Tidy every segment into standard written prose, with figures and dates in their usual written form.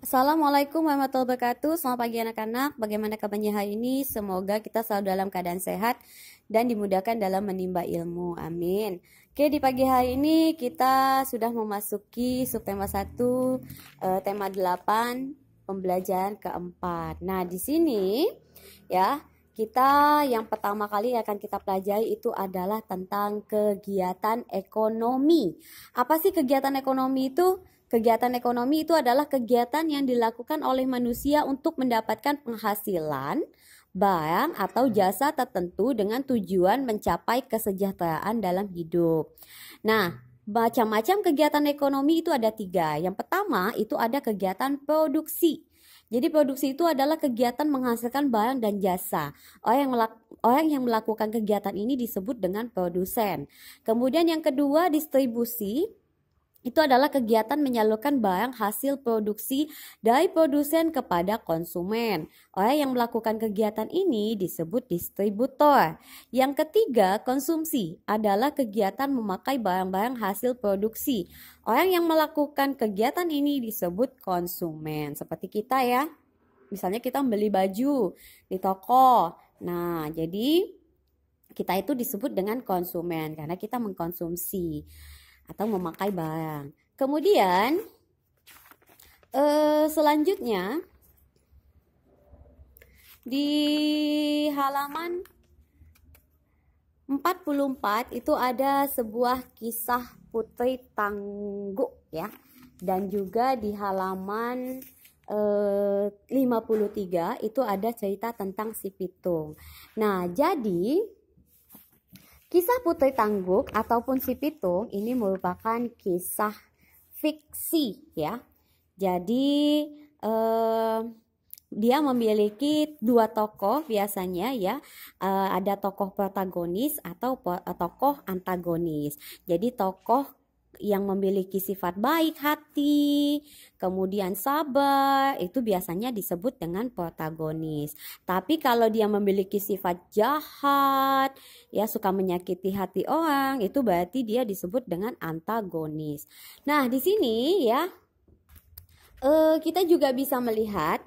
Assalamualaikum warahmatullahi wabarakatuh. Selamat pagi anak-anak. Bagaimana kabarnya hari ini? Semoga kita selalu dalam keadaan sehat dan dimudahkan dalam menimba ilmu. Amin. Oke, di pagi hari ini kita sudah memasuki subtema 1, tema 8, pembelajaran keempat. Nah, di sini ya, kita yang pertama kali akan kita pelajari itu adalah tentang kegiatan ekonomi. Apa sih kegiatan ekonomi itu? Kegiatan ekonomi itu adalah kegiatan yang dilakukan oleh manusia untuk mendapatkan penghasilan, barang atau jasa tertentu dengan tujuan mencapai kesejahteraan dalam hidup. Nah, macam-macam kegiatan ekonomi itu ada 3. Yang pertama itu ada kegiatan produksi. Jadi produksi itu adalah kegiatan menghasilkan barang dan jasa. Orang yang melakukan kegiatan ini disebut dengan produsen. Kemudian yang kedua distribusi. Itu adalah kegiatan menyalurkan barang hasil produksi dari produsen kepada konsumen. Orang yang melakukan kegiatan ini disebut distributor. Yang ketiga, konsumsi adalah kegiatan memakai barang-barang hasil produksi. Orang yang melakukan kegiatan ini disebut konsumen. Seperti kita ya, misalnya kita membeli baju di toko. Nah, jadi kita itu disebut dengan konsumen karena kita mengkonsumsi atau memakai barang. Kemudian selanjutnya di halaman 44 itu ada sebuah kisah Putri Tangguk ya. Dan juga di halaman 53 itu ada cerita tentang si Pitung. Nah, jadi kisah Putri Tangguk ataupun si Pitung ini merupakan kisah fiksi ya. Jadi dia memiliki 2 tokoh biasanya ya. Ada tokoh protagonis atau tokoh antagonis. Jadi tokoh yang memiliki sifat baik hati, kemudian sabar, itu biasanya disebut dengan protagonis. Tapi kalau dia memiliki sifat jahat, ya suka menyakiti hati orang, itu berarti dia disebut dengan antagonis. Nah, di sini ya, kita juga bisa melihat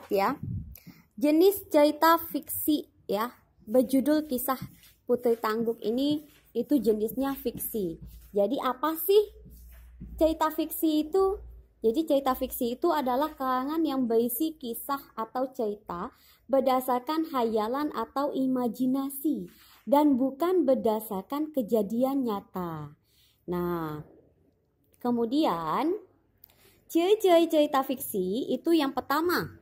ya, jenis cerita fiksi ya, berjudul kisah Putri Tangguk ini itu jenisnya fiksi. Jadi apa sih cerita fiksi itu? Jadi cerita fiksi itu adalah karangan yang berisi kisah atau cerita berdasarkan khayalan atau imajinasi dan bukan berdasarkan kejadian nyata. Nah, kemudian ciri-ciri cerita fiksi itu yang pertama,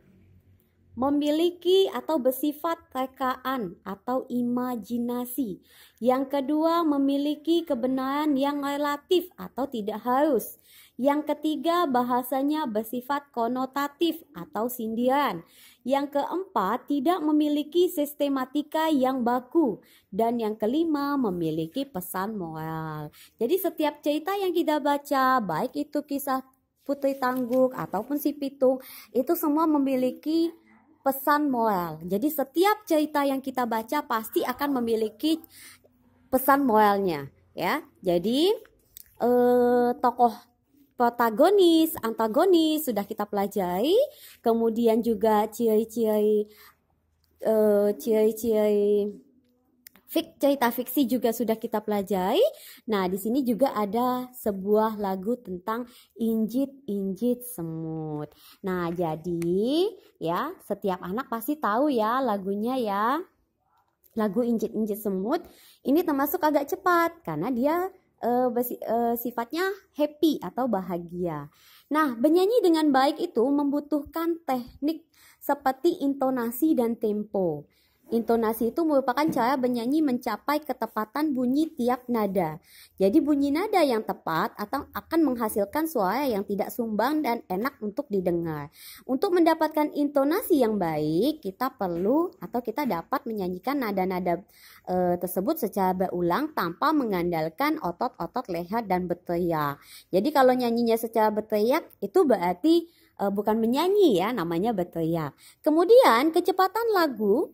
memiliki atau bersifat rekaan atau imajinasi. Yang kedua, memiliki kebenaran yang relatif atau tidak harus. Yang ketiga, bahasanya bersifat konotatif atau sindiran. Yang keempat, tidak memiliki sistematika yang baku. Dan yang kelima, memiliki pesan moral. Jadi setiap cerita yang kita baca, baik itu kisah Putri Tangguk ataupun si Pitung, itu semua memiliki pesan moral. Jadi setiap cerita yang kita baca pasti akan memiliki pesan moralnya ya. Jadi tokoh protagonis, antagonis sudah kita pelajari. Kemudian juga ciri-ciri cerita fiksi juga sudah kita pelajari. Nah, di sini juga ada sebuah lagu tentang Injit-injit semut. Nah, jadi ya, setiap anak pasti tahu ya lagunya ya. Lagu Injit-injit semut ini termasuk agak cepat karena dia sifatnya happy atau bahagia. Nah, bernyanyi dengan baik itu membutuhkan teknik seperti intonasi dan tempo. Intonasi itu merupakan cara bernyanyi mencapai ketepatan bunyi tiap nada. Jadi bunyi nada yang tepat atau akan menghasilkan suara yang tidak sumbang dan enak untuk didengar. Untuk mendapatkan intonasi yang baik, kita perlu atau kita dapat menyanyikan nada-nada tersebut secara berulang tanpa mengandalkan otot-otot leher dan berteriak. Jadi kalau nyanyinya secara berteriak itu berarti bukan menyanyi ya, namanya berteriak. Kemudian kecepatan lagu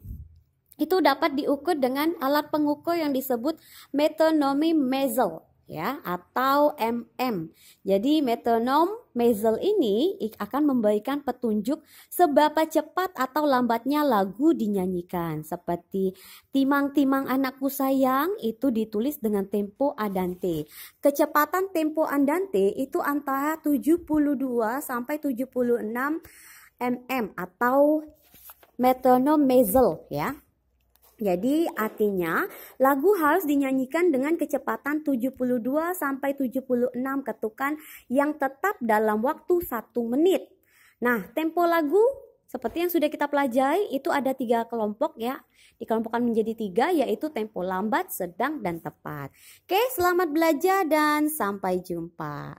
itu dapat diukur dengan alat pengukur yang disebut metronome measure ya atau MM. Jadi metronom mezel ini akan memberikan petunjuk seberapa cepat atau lambatnya lagu dinyanyikan. Seperti Timang-timang anakku sayang itu ditulis dengan tempo andante. Kecepatan tempo andante itu antara 72 sampai 76 mm atau metronom mezel ya. Jadi artinya lagu harus dinyanyikan dengan kecepatan 72 sampai 76 ketukan yang tetap dalam waktu 1 menit. Nah, tempo lagu seperti yang sudah kita pelajari itu ada 3 kelompok ya. Dikelompokkan menjadi 3 yaitu tempo lambat, sedang, dan tepat. Oke, selamat belajar dan sampai jumpa.